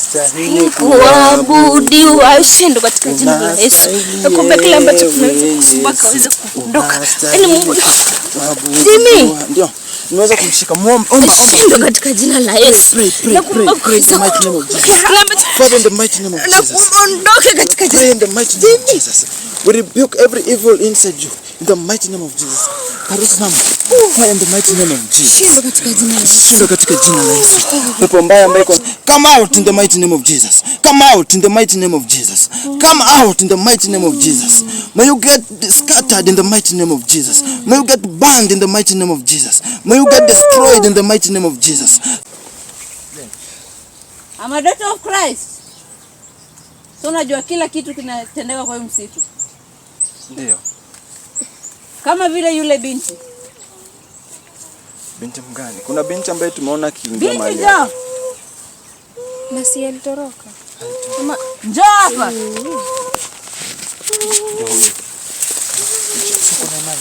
unastahili kuabudiwa. Ushindi katika jina la Yesu. Nakuomba kila ambacho tunaweza kusumbua kaweze kuondoka. Yaani Mungu Jimmy, ndio unaweza kumshika omba ushindi katika jina la Yesu. Nakuomba kuweza Father, in the mighty name of Jesus. Ondoke katika jina in the mighty name of Jesus. We rebuke every evil inside you in the mighty name of Jesus. Fire in the mighty name of Jesus. Shindo katika jina la Yesu. Shindo katika jina la Yesu. Pepo mbaya ambaye come out in the mighty name of Jesus. Come out in the mighty name of Jesus. Come out in the mighty name of Jesus. May you get scattered in the mighty name of Jesus. May you get burned in the mighty name of Jesus. May you get destroyed in the mighty name of Jesus. I'm a daughter of Christ. So unajua kila kitu kinatendeka kwa msitu. Ndio. Kama vile yule binti. Binti mgani? Kuna binti ambaye tumeona kiingia mahali. Binti njoo. Na si alitoroka. Njoo hapa. Ndio huyo. Siko na mali.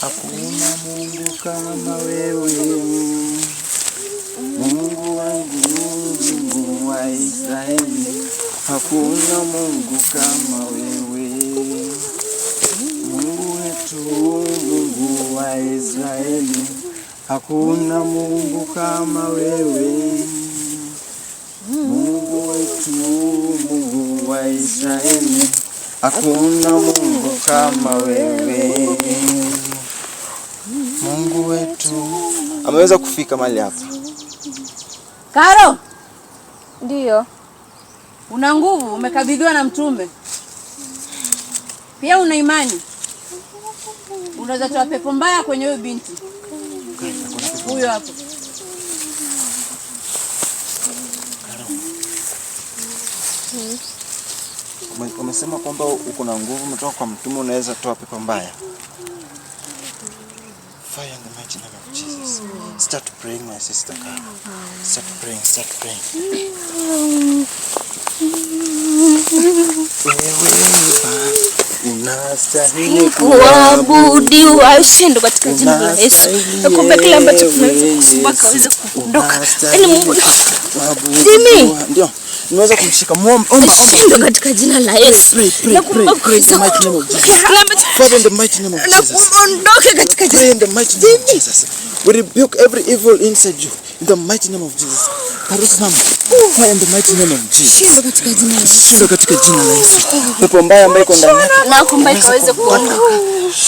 Hakuna Mungu kama wewe. Mungu wangu, Mungu wa Israeli. Hakuna Mungu kama wewe. Mungu wetu, Mungu wa Israeli. Hakuna Mungu kama wewe. Mungu wetu, Mungu wa Israeli. Hakuna Mungu kama wewe. Mungu wetu. Ameweza kufika mahali hapa. Karo. Ndio. Una nguvu, umekabidhiwa na mtume. Pia una imani. Unaweza toa pepo mbaya kwenye huyo binti. Huyo hapo. Umesema kwamba uko na nguvu umetoka kwa mtume, unaweza toa pepo mbaya. Fire in the mighty name of Jesus. Start praying, my sister Kara. Start praying. Unastahili kuabudiwa. Ushindi katika jina la Yesu. Nakuomba kila ambacho tunaweza kusumbua kaweze kuondoka. Yaani Mungu Jimmy, ndio unaweza kumshika omba ushindi katika jina la Yesu. Nakuomba kuweza Father, in the mighty name of Jesus. Ondoke katika jina in the mighty name of Jesus. We rebuke every evil inside you in the mighty name of Jesus. Fire in the mighty name of Jesus. Shindo katika jina la Yesu. Shindo katika jina la Yesu. Pepo mbaya ambaye iko ndani yako. Nakuomba ikaweze kuondoka.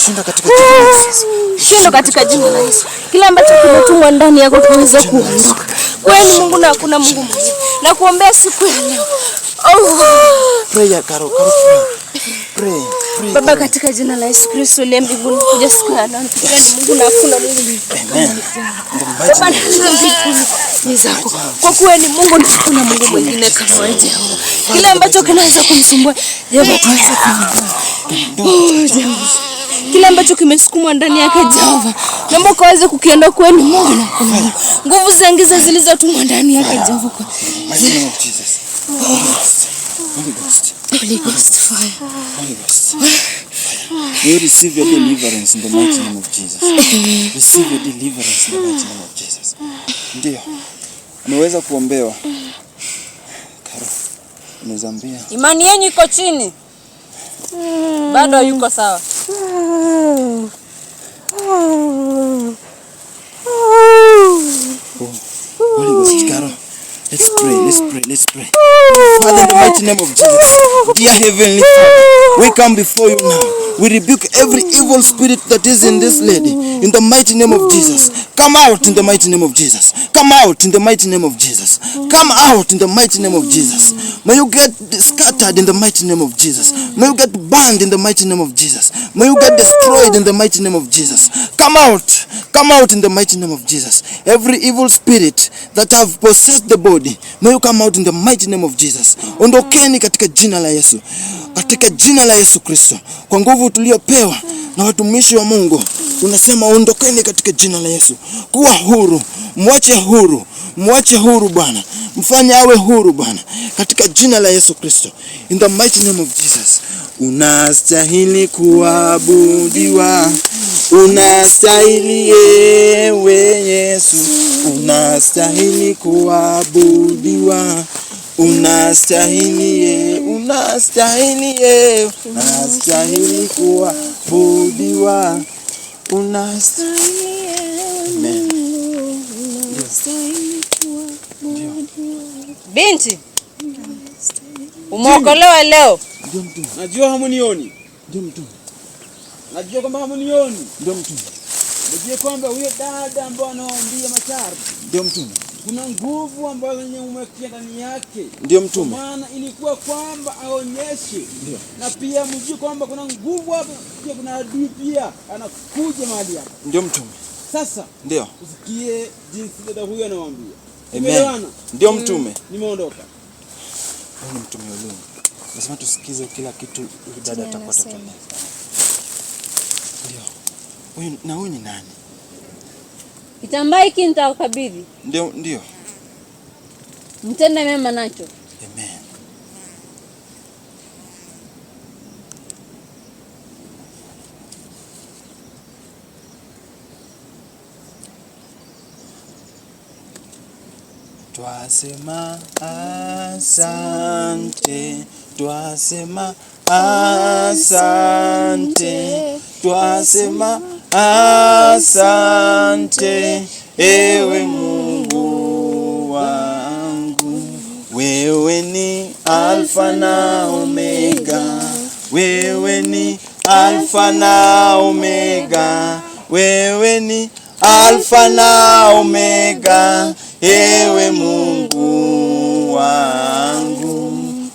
Shindo katika jina la Yesu. Shindo katika jina la Yesu. Kila ambacho kimetumwa ndani yako kiweze kuondoka. Wewe ni Mungu na hakuna Mungu mwingine. Nakuombea siku ya leo. Pray, Karo. Pray. Baba, katika jina la Yesu Kristo aliye mbinguni, kuja siku ya leo. Wewe ni Mungu na hakuna Mungu mwingine. Amen. Baba, ni zako. Kwa kuwa ni Mungu na hakuna Mungu mwingine kama wewe. Kila ambacho kinaweza kumsumbua, Jehova kaweze kumsumbua. Kila ambacho kimesukumwa ndani yake Jehova, naomba kaweze kukiondoa kwa ni Mungu na hakuna. Nguvu za giza zilizotumwa ndani yake Jehova kwa Jesus. Holy Ghost fire. You receive your deliverance in the mighty name of Jesus. Receive your deliverance in the mighty name of Jesus. Ndio. Ameweza kuombewa. Karo. Nimezambia. Imani yenu iko chini. Bado yuko sawa. Holy Ghost, Karo. Let's pray. Father, in the mighty name of Jesus, dear Heavenly Father, we come before you now. We rebuke every evil spirit that is in this lady. In the mighty name of Jesus, come out in the mighty name of Jesus. Come out in the mighty name of Jesus. Come out in the mighty name of Jesus. May you get scattered in the mighty name of Jesus. May you get burned in the mighty name of Jesus. May you get destroyed in the mighty name of Jesus. Come out in the mighty name of Jesus. Every evil spirit that have possessed the body, may you come out in the mighty name of Jesus. Ondokeni katika jina la Yesu. Katika jina la Yesu Kristo. Kwa nguvu tuliopewa na watumishi wa Mungu, tunasema ondokeni katika jina la Yesu. Kuwa huru, mwache huru Bwana. Mfanye awe huru Bwana. Katika jina la Yesu Kristo. In the mighty name of Jesus. Unastahili kuabudiwa. unastahili ewe Yesu, unastahili kuabudiwa, unastahili unastahili kuabudiwa, unastahili. Amen. Binti, umeokolewa leo. Ndio mtume. Najua hamunioni. Ndio mtume. Najua kwamba hamunioni. Ndio mtume. Najua kwamba huyo dada ambaye anaombia machari. Ndio mtume. Kuna nguvu ambazo umewekea ndani yake. Ndio mtume. Maana ilikuwa kwamba aonyeshe. Ndio. Na pia mjue kwamba kuna nguvu hapa, pia kuna adui pia anakuja mahali hapa. Ndio mtume. Sasa ndio usikie jinsi dada huyu anawaambia. Amen. Ndio mtume. Nimeondoka. Huyu ni mtume wa Mungu. Lazima tusikize kila kitu dada atapata tu. Ndio. Huyu ni nani? Kitambaa hiki nitakabidhi. Ndio. Mtenda mema nacho. Amen. Twasema asante, twasema asante, twasema asante, ewe Mungu wangu. Wewe ni Alfa na Omega, wewe ni Alfa na Omega, wewe ni Alfa na Omega, ewe Mungu wangu.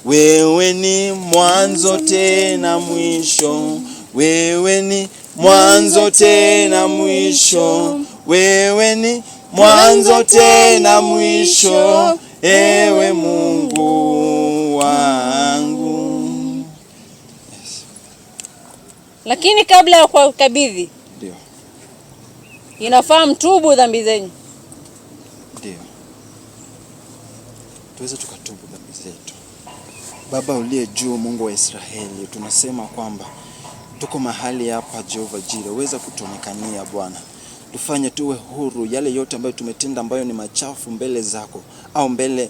Wewe ni mwanzo tena mwisho, wewe ni mwanzo tena mwisho, wewe ni mwanzo tena mwisho, ewe Mungu wangu. Yes. Lakini kabla ya kukabidhi, ndio inafaa mtubu dhambi zenyu. Ndio. Tuweze tukatubu dhambi zetu. Baba uliye juu, Mungu wa Israeli, tunasema kwamba tuko mahali hapa Jehova Jireh, weza kutuonekania Bwana. Tufanye tuwe huru yale yote ambayo tumetenda ambayo ni machafu mbele zako au mbele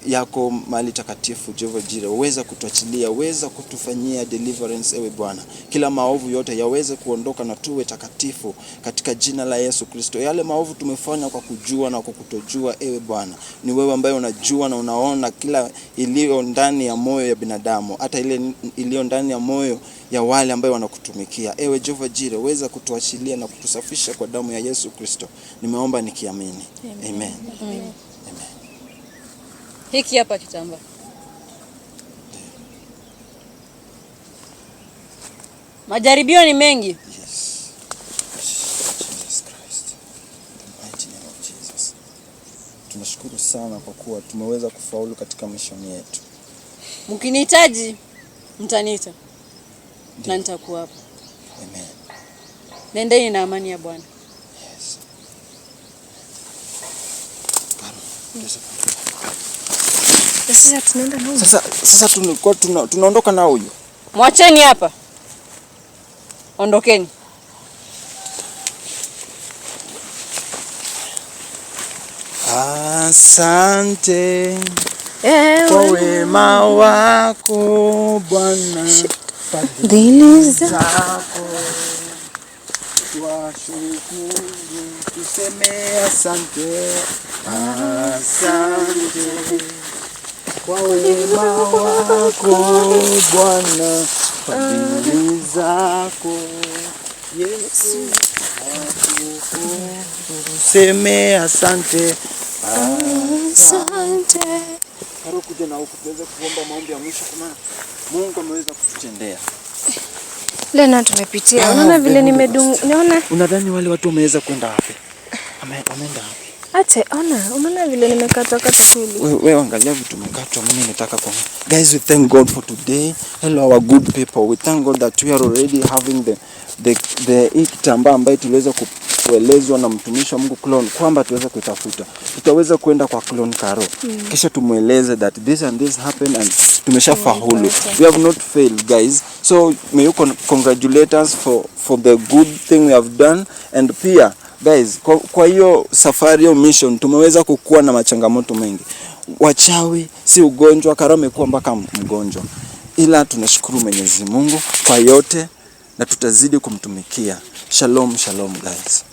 yako mahali takatifu Jehova Jireh. Weza kutuachilia, weza kutufanyia deliverance ewe Bwana. Kila maovu yote yaweze kuondoka na tuwe takatifu katika jina la Yesu Kristo. Yale maovu tumefanya kwa kujua na kwa kutojua ewe Bwana. Ni wewe ambaye unajua na unaona kila iliyo ndani ya moyo ya binadamu, hata ile iliyo ndani ya moyo ya wale ambao wanakutumikia. Ewe Jehova Jireh, weza kutuachilia na kutusafisha kwa damu ya Yesu Kristo. Nimeomba nikiamini. Amen. Amen. Hiki hapa kitambaa. Majaribio ni mengi. Yes. Jesus Christ. The mighty name of Jesus. Tunashukuru sana kwa kuwa tumeweza kufaulu katika mishoni yetu. Mkinihitaji mtaniita. Na nitakuwa hapa. Amen. Nendeni na amani ya Bwana. Yes. Sasa tunaenda na huyu. Sasa tunaondoka na huyu. Mwacheni hapa. Ondokeni. Asante kwa wema wako Bwana, fadhili zako twashukuru, tuseme asante. Asante kwa wema wako Bwana, fadhili zako Yesu, tuseme asante. Asante. Karo kuja na huku tuweze kuomba maombi ya mwisho kwa maana Mungu ameweza kututendea. Lena tumepitia. Unaona vile nimeona. Unadhani wale watu wameweza kwenda wapi? Wameenda wapi? Ate unaona vile nimekata kweli. Wewe angalia vitu umekatwa, mimi nataka kwa. Guys, we thank God for today. Hello our good people. We thank God that we are already having the kitambaa ambayo tuliweza kuelezwa na mtumishi wa Mungu Clone kwamba tuweze kuitafuta. Tutaweza kwenda kwa Clone Karo. Kisha tumueleze that this and this happened and tumeshafaulu. We have not failed, guys. So may you congratulate us for the good thing we have done, and pia guys, kwa hiyo safari ya mission tumeweza kukua na machangamoto mengi. Wachawi si ugonjwa, Karo amekuwa mpaka mgonjwa. Ila tunashukuru Mwenyezi Mungu kwa yote na tutazidi kumtumikia. Shalom, shalom guys.